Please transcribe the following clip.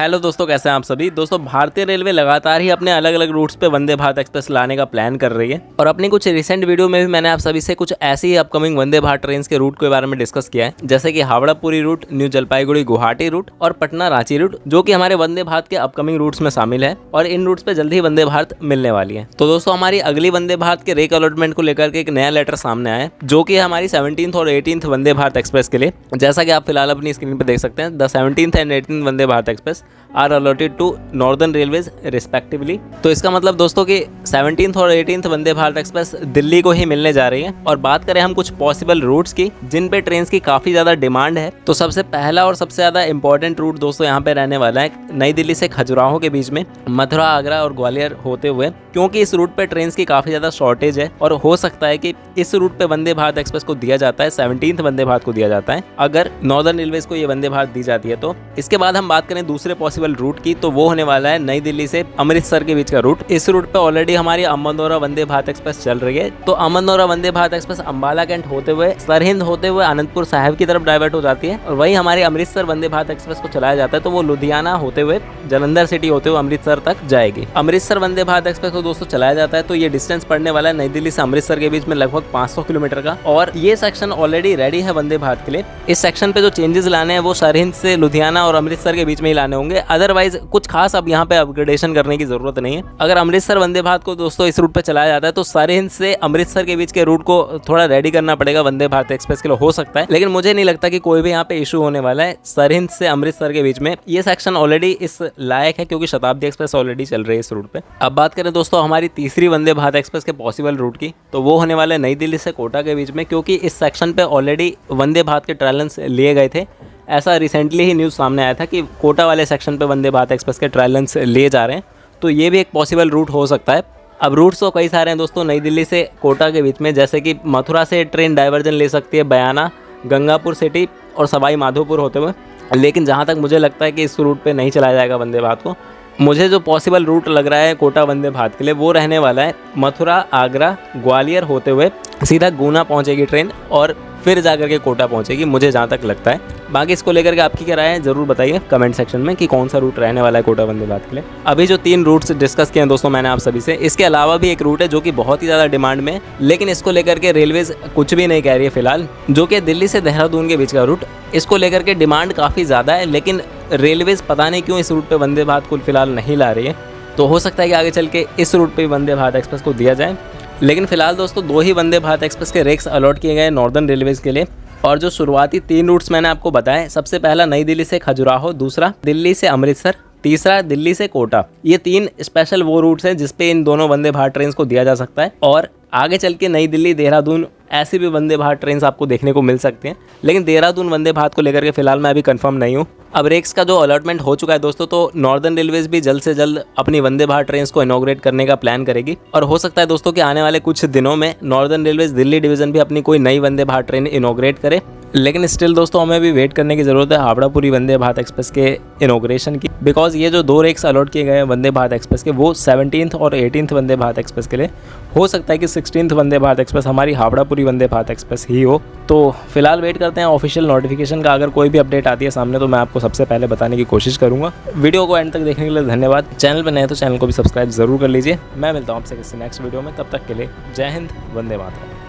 Hello दोस्तों, कैसे हैं आप सभी। दोस्तों, भारतीय रेलवे लगातार ही अपने अलग अलग रूट्स पे वंदे भारत एक्सप्रेस लाने का प्लान कर रही है और अपनी कुछ रिसेंट वीडियो में भी मैंने आप सभी से कुछ ऐसी ही अपकमिंग वंदे भारत ट्रेन के रूट के बारे में डिस्कस किया है, जैसे कि Howrah Puri route, New Jalpaiguri Guwahati route और पटना रांची रूट, जो कि हमारे वंदे भारत के अपकमिंग रूट्स में शामिल है और इन रूट्स पे जल्द ही वंदे भारत मिलने वाली है। तो दोस्तों, हमारी अगली वंदे भारत के रेक अलॉटमेंट को लेकर के एक नया लेटर सामने आया है, जो कि हमारी 17th और 18th वंदे भारत एक्सप्रेस के लिए, जैसा कि आप फिलहाल अपनी स्क्रीन पर देख सकते हैं। The 17th and 18th Vande Bharat express are allotted to northern railways respectively. तो इसका मतलब दोस्तों कि 17th और 18th वंदे भारत एक्सप्रेस दिल्ली को ही मिलने जा रही है। और बात करें हम कुछ पॉसिबल रूट्स की जिन पे ट्रेन की काफ़ी ज़्यादा डिमांड है, तो सबसे पहला और सबसे ज़्यादा इंपॉर्टेंट रूट दोस्तों यहाँ पे रहने वाला है नई दिल्ली से खजुराहो के बीच में मथुरा, आगरा और ग्वालियर होते हुए, क्योंकि इस रूट पे ट्रेन की काफ़ी ज़्यादा शॉर्टेज है और हो सकता है कि इस रूट पे वंदे भारत एक्सप्रेस को दिया जाता है, 17th वंदे भारत को दिया जाता है अगर नॉर्दर्न रेलवेज को ये वंदे भारत दी जाती है। तो इसके बाद हम बात करें दूसरे पॉसिबल रूट की, तो वो होने वाला है नई दिल्ली से अमृतसर के बीच का रूट। इस रूट पे ऑलरेडी हमारी अम्बंदौरा वंदे भारत एक्सप्रेस चल रही है। तो अम्बंदौरा वंदे भारत एक्सप्रेस अंबाला कैंट होते हुए, सरहिंद होते हुए आनंदपुर साहिब की तरफ डाइवर्ट हो जाती है और वही हमारी अमृतसर वंदे भारत एक्सप्रेस को चलाया जाता है, तो वो लुधियाना होते हुए, जालंधर सिटी होते हुए अमृतसर तक जाएगी। अमृतसर वंदे भारत एक्सप्रेस को दोस्तों चलाया जाता है, तो ये डिस्टेंस पड़ने वाला है नई दिल्ली से अमृतसर के बीच में लगभग 500 किलोमीटर का, और ये सेक्शन ऑलरेडी रेडी है वंदे भारत के लिए। इस सेक्शन पे जो चेंजेस लाने हैं वो सरहिंद से लुधियाना और अमृतसर के बीच में ही लाने होंगे, अदरवाइज कुछ खास अब यहाँ पे अपग्रेडेशन करने की जरूरत नहीं है। अगर अमृतसर वंदे भारत को दोस्तों इस रूट पे चलाया जाता है, तो सरहिंद से अमृतसर के बीच के रूट को थोड़ा रेडी करना पड़ेगा वंदे भारत एक्सप्रेस के लिए, हो सकता है, लेकिन मुझे नहीं लगता कि कोई भी यहाँ पे इशू होने वाला है। सरहिंद से अमृतसर के बीच में ये सेक्शन ऑलरेडी इस लायक है, क्योंकि शताब्दी एक्सप्रेस ऑलरेडी चल रही है इस रूट पे। अब बात करें दोस्तों हमारी तीसरी वंदे भारत एक्सप्रेस के पॉसिबल रूट की, तो वो होने वाला है नई दिल्ली से कोटा के बीच में, क्योंकि इस सेक्शन पे ऑलरेडी वंदे भारत के ट्रायल्स लिए गए थे। ऐसा रिसेंटली ही न्यूज़ सामने आया था कि कोटा वाले सेक्शन पे वंदे भारत एक्सप्रेस के ट्रायल्स लिए जा रहे हैं, तो ये भी एक पॉसिबल रूट हो सकता है। अब रूट्स तो कई सारे हैं दोस्तों नई दिल्ली से कोटा के बीच में, जैसे कि मथुरा से ट्रेन डाइवर्जन ले सकती है बयाना, गंगापुर सिटी और सवाई माधोपुर होते हुए, लेकिन जहाँ तक मुझे लगता है कि इस रूट पे नहीं चलाया जाएगा वंदे भारत को। मुझे जो पॉसिबल रूट लग रहा है कोटा वंदे भारत के लिए, वो रहने वाला है मथुरा, आगरा, ग्वालियर होते हुए सीधा गुना पहुंचेगी ट्रेन और फिर जाकर के कोटा पहुंचेगी, मुझे जहाँ तक लगता है। बाकी इसको लेकर के आपकी क्या राय है ज़रूर बताइए कमेंट सेक्शन में कि कौन सा रूट रहने वाला है कोटा वंदे भारत के लिए। अभी जो 3 रूट्स डिस्कस किए हैं दोस्तों मैंने आप सभी से, इसके अलावा भी एक रूट है जो कि बहुत ही ज़्यादा डिमांड में है, लेकिन इसको लेकर के रेलवेज कुछ भी नहीं कह रही है फिलहाल, जो कि दिल्ली से देहरादून के बीच का रूट। इसको लेकर के डिमांड काफ़ी ज़्यादा है, लेकिन रेलवेज पता नहीं क्यों इस रूट पर वंदे भारत को फिलहाल नहीं ला रही है। तो हो सकता है कि आगे चल के इस रूट पर वंदे भारत एक्सप्रेस को दिया जाए, लेकिन फिलहाल दोस्तों 2 ही वंदे भारत एक्सप्रेस के रेक्स अलॉट किए गए नॉर्दर्न रेलवेज के लिए। और जो शुरुआती 3 रूट्स मैंने आपको बताए, सबसे पहला नई दिल्ली से खजुराहो, दूसरा दिल्ली से अमृतसर, तीसरा दिल्ली से कोटा, ये 3 स्पेशल वो रूट्स हैं जिसपे इन दोनों वंदे भारत ट्रेन को दिया जा सकता है। और आगे चल के नई दिल्ली, देहरादून ऐसी भी वंदे भारत ट्रेन आपको देखने को मिल सकती हैं, लेकिन देहरादून वंदे भारत को लेकर के फिलहाल मैं अभी कंफर्म नहीं हूँ। अब रेक्स का जो अलॉटमेंट हो चुका है दोस्तों, तो नॉर्दर्न रेलवेज भी जल्द से जल्द अपनी वंदे भारत ट्रेन को इनॉग्रेट करने का प्लान करेगी, और हो सकता है दोस्तों कि आने वाले कुछ दिनों में नॉर्दर्न रेलवेज दिल्ली डिवीजन भी अपनी कोई नई वंदे भारत ट्रेन इनॉग्रेट करे। लेकिन स्टिल दोस्तों हमें भी वेट करने की ज़रूरत है हावड़ा पुरी वंदे भारत एक्सप्रेस के इनॉग्रेशन की, बिकॉज ये जो 2 रेक्स अलॉट किए गए हैं वंदे भारत एक्सप्रेस के, वो 17th और 18th वंदे भारत एक्सप्रेस के लिए। हो सकता है कि 16th वंदे भारत एक्सप्रेस हमारी हावड़ा पुरी वंदे भारत एक्सप्रेस ही हो। तो फिलहाल वेट करते हैं ऑफिशियल नोटिफिकेशन का। अगर कोई भी अपडेट आती है सामने तो मैं आपको सबसे पहले बताने की कोशिश करूँगा। वीडियो को एंड तक देखने के लिए धन्यवाद। चैनल पर नए तो चैनल को भी सब्सक्राइब जरूर कर लीजिए। मैं मिलता हूँ आपसे किसी नेक्स्ट वीडियो में, तब तक के लिए जय हिंद, वंदे मातरम।